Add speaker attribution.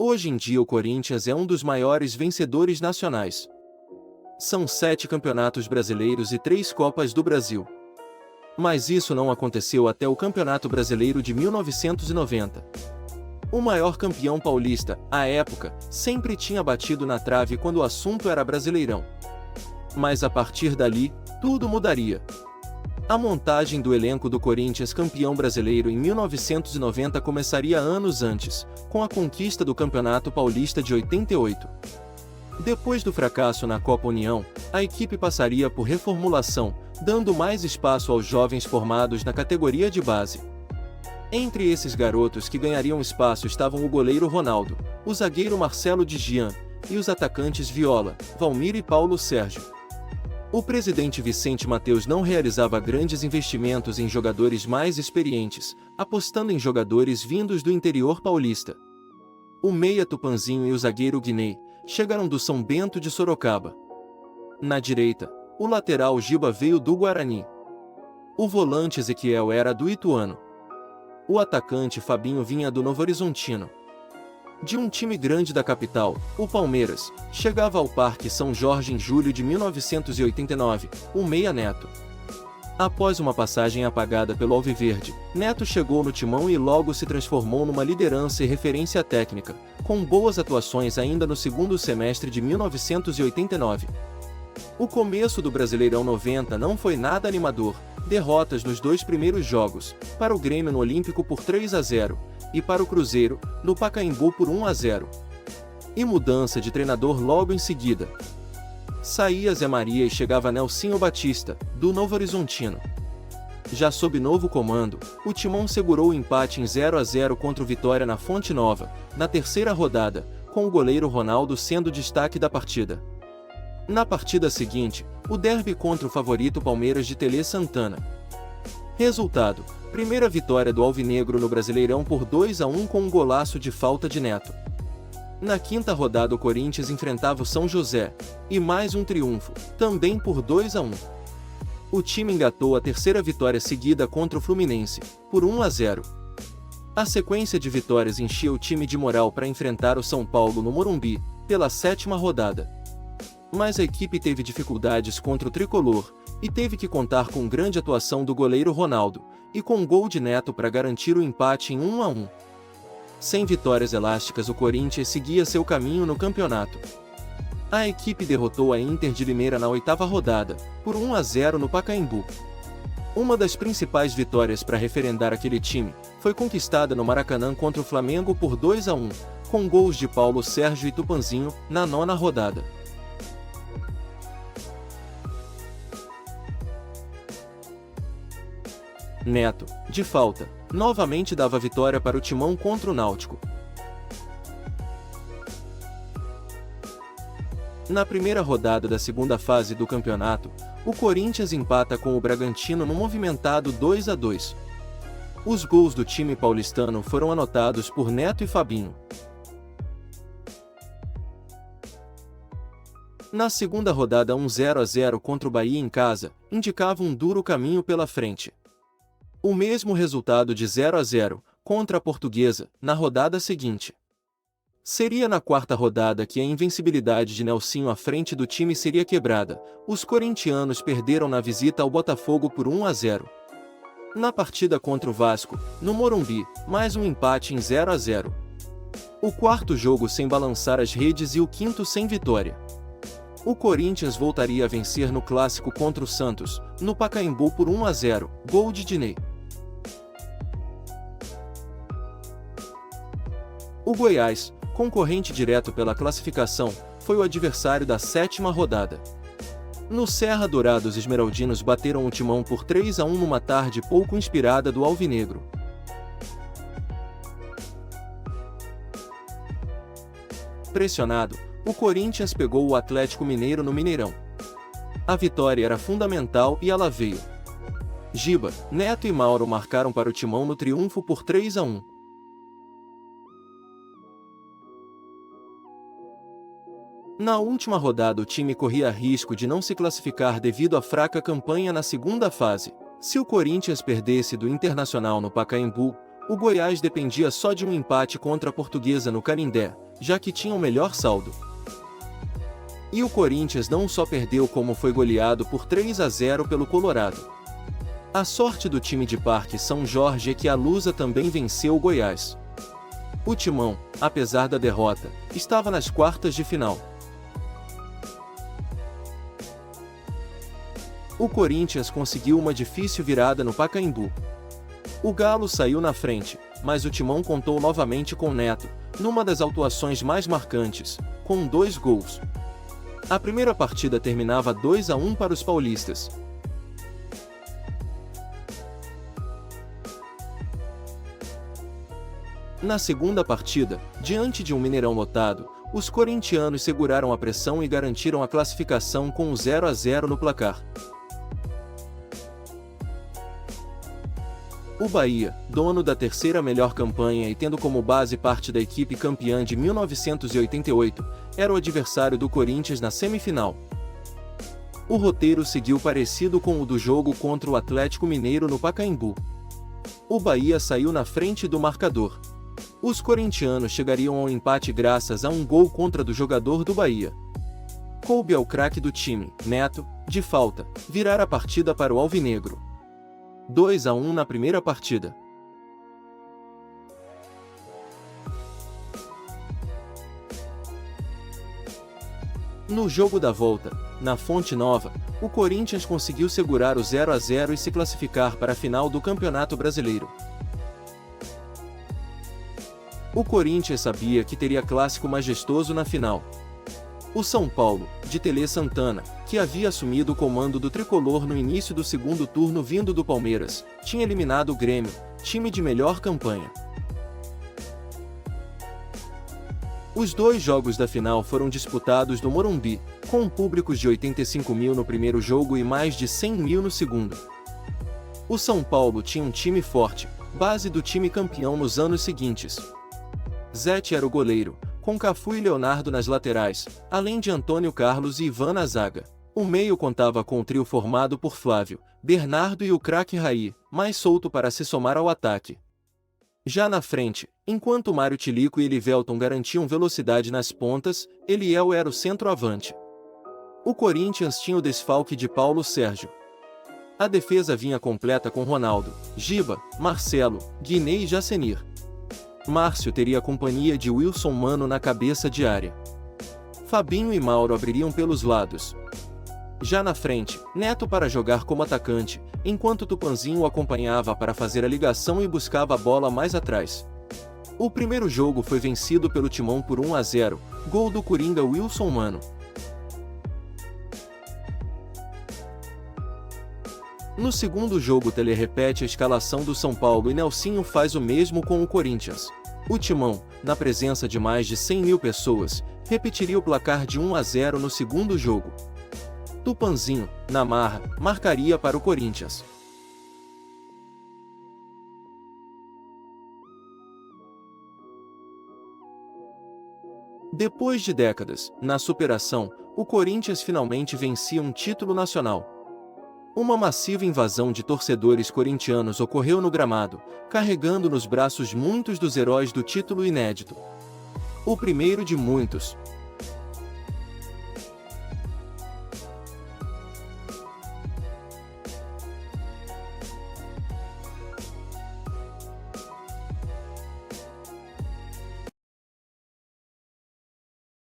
Speaker 1: Hoje em dia o Corinthians é um dos maiores vencedores nacionais. São 7 campeonatos brasileiros e 3 Copas do Brasil. Mas isso não aconteceu até o Campeonato Brasileiro de 1990. O maior campeão paulista, à época, sempre tinha batido na trave quando o assunto era Brasileirão. Mas a partir dali, tudo mudaria. A montagem do elenco do Corinthians campeão brasileiro em 1990 começaria anos antes, com a conquista do Campeonato Paulista de 88. Depois do fracasso na Copa União, a equipe passaria por reformulação, dando mais espaço aos jovens formados na categoria de base. Entre esses garotos que ganhariam espaço estavam o goleiro Ronaldo, o zagueiro Marcelo de Gian, e os atacantes Viola, Valmir e Paulo Sérgio. O presidente Vicente Mateus não realizava grandes investimentos em jogadores mais experientes, apostando em jogadores vindos do interior paulista. O meia Tupanzinho e o zagueiro Guinei chegaram do São Bento de Sorocaba. Na direita, o lateral Giba veio do Guarani. O volante Ezequiel era do Ituano. O atacante Fabinho vinha do Novo Horizontino. De um time grande da capital, o Palmeiras, chegava ao Parque São Jorge em julho de 1989, o meia Neto. Após uma passagem apagada pelo Alviverde, Neto chegou no timão e logo se transformou numa liderança e referência técnica, com boas atuações ainda no segundo semestre de 1989. O começo do Brasileirão 90 não foi nada animador, derrotas nos 2 primeiros jogos, para o Grêmio no Olímpico por 3-0, e para o Cruzeiro, no Pacaembu por 1-0. E mudança de treinador logo em seguida. Saía Zé Maria e chegava Nelsinho Batista, do Novo Horizontino. Já sob novo comando, o Timão segurou o empate em 0-0 contra o Vitória na Fonte Nova, na terceira rodada, com o goleiro Ronaldo sendo o destaque da partida. Na partida seguinte, o derby contra o favorito Palmeiras de Tele Santana. Resultado: primeira vitória do Alvinegro no Brasileirão por 2-1 com um golaço de falta de Neto. Na quinta rodada o Corinthians enfrentava o São José, e mais um triunfo, também por 2-1. O time engatou a terceira vitória seguida contra o Fluminense, por 1-0. A sequência de vitórias enchia o time de moral para enfrentar o São Paulo no Morumbi, pela 7ª rodada. Mas a equipe teve dificuldades contra o tricolor, e teve que contar com grande atuação do goleiro Ronaldo, e com um gol de Neto para garantir o empate em 1-1. Sem vitórias elásticas o Corinthians seguia seu caminho no campeonato. A equipe derrotou a Inter de Limeira na 8ª rodada, por 1-0 no Pacaembu. Uma das principais vitórias para referendar aquele time, foi conquistada no Maracanã contra o Flamengo por 2-1, com gols de Paulo Sérgio e Tupanzinho, na 9ª rodada. Neto, de falta, novamente dava vitória para o Timão contra o Náutico. Na primeira rodada da segunda fase do campeonato, o Corinthians empata com o Bragantino no movimentado 2-2. Os gols do time paulistano foram anotados por Neto e Fabinho. Na segunda rodada 0-0 contra o Bahia em casa, indicava um duro caminho pela frente. O mesmo resultado de 0-0, contra a Portuguesa, na rodada seguinte. Seria na quarta rodada que a invencibilidade de Nelsinho à frente do time seria quebrada. Os corintianos perderam na visita ao Botafogo por 1-0. Na partida contra o Vasco, no Morumbi, mais um empate em 0-0. O quarto jogo sem balançar as redes e o quinto sem vitória. O Corinthians voltaria a vencer no clássico contra o Santos, no Pacaembu por 1-0, gol de Diney. O Goiás, concorrente direto pela classificação, foi o adversário da 7ª rodada. No Serra Dourada os esmeraldinos bateram o Timão por 3-1 numa tarde pouco inspirada do Alvinegro. Pressionado, o Corinthians pegou o Atlético Mineiro no Mineirão. A vitória era fundamental e ela veio. Giba, Neto e Mauro marcaram para o Timão no triunfo por 3-1. Na última rodada o time corria risco de não se classificar devido à fraca campanha na segunda fase. Se o Corinthians perdesse do Internacional no Pacaembu, O Goiás dependia só de um empate contra a Portuguesa no Canindé, já que tinha o melhor saldo. E o Corinthians não só perdeu como foi goleado por 3-0 pelo Colorado. A sorte do time de Parque São Jorge é que a Lusa também venceu o Goiás. O Timão, apesar da derrota, estava nas quartas de final. O Corinthians conseguiu uma difícil virada no Pacaembu. O Galo saiu na frente, mas o Timão contou novamente com Neto, numa das atuações mais marcantes, com 2 gols. A primeira partida terminava 2-1 para os paulistas. Na segunda partida, diante de um Mineirão lotado, os corintianos seguraram a pressão e garantiram a classificação com um 0-0 no placar. O Bahia, dono da terceira melhor campanha e tendo como base parte da equipe campeã de 1988, era o adversário do Corinthians na semifinal. O roteiro seguiu parecido com o do jogo contra o Atlético Mineiro no Pacaembu. O Bahia saiu na frente do marcador. Os corintianos chegariam ao empate graças a um gol contra do jogador do Bahia. Coube ao craque do time, Neto, de falta, virar a partida para o alvinegro. 2-1 na primeira partida. No jogo da volta, na Fonte Nova, o Corinthians conseguiu segurar o 0-0 e se classificar para a final do Campeonato Brasileiro. O Corinthians sabia que teria clássico majestoso na final. O São Paulo, de Tele Santana, que havia assumido o comando do tricolor no início do segundo turno vindo do Palmeiras, tinha eliminado o Grêmio, time de melhor campanha. Os 2 jogos da final foram disputados no Morumbi, com públicos de 85 mil no primeiro jogo e mais de 100 mil no segundo. O São Paulo tinha um time forte, base do time campeão nos anos seguintes. Zete era o goleiro, com Cafu e Leonardo nas laterais, além de Antônio Carlos e Ivan na zaga. O meio contava com o trio formado por Flávio, Bernardo e o craque Raí, mais solto para se somar ao ataque. Já na frente, enquanto Mário Tilico e Elivelton garantiam velocidade nas pontas, Eliel era o centroavante. O Corinthians tinha o desfalque de Paulo Sérgio. A defesa vinha completa com Ronaldo, Giba, Marcelo, Guiné e Jacenir. Márcio teria a companhia de Wilson Mano na cabeça de área. Fabinho e Mauro abririam pelos lados. Já na frente, Neto para jogar como atacante, enquanto Tupanzinho o acompanhava para fazer a ligação e buscava a bola mais atrás. O primeiro jogo foi vencido pelo Timão por 1-0, gol do coringa Wilson Mano. No segundo jogo, Tele repete a escalação do São Paulo e Nelsinho faz o mesmo com o Corinthians. O Timão, na presença de mais de 100 mil pessoas, repetiria o placar de 1-0 no segundo jogo. Tupanzinho, na marra, marcaria para o Corinthians. Depois de décadas, na superação, o Corinthians finalmente vencia um título nacional. Uma massiva invasão de torcedores corintianos ocorreu no gramado, carregando nos braços muitos dos heróis do título inédito. O primeiro de muitos,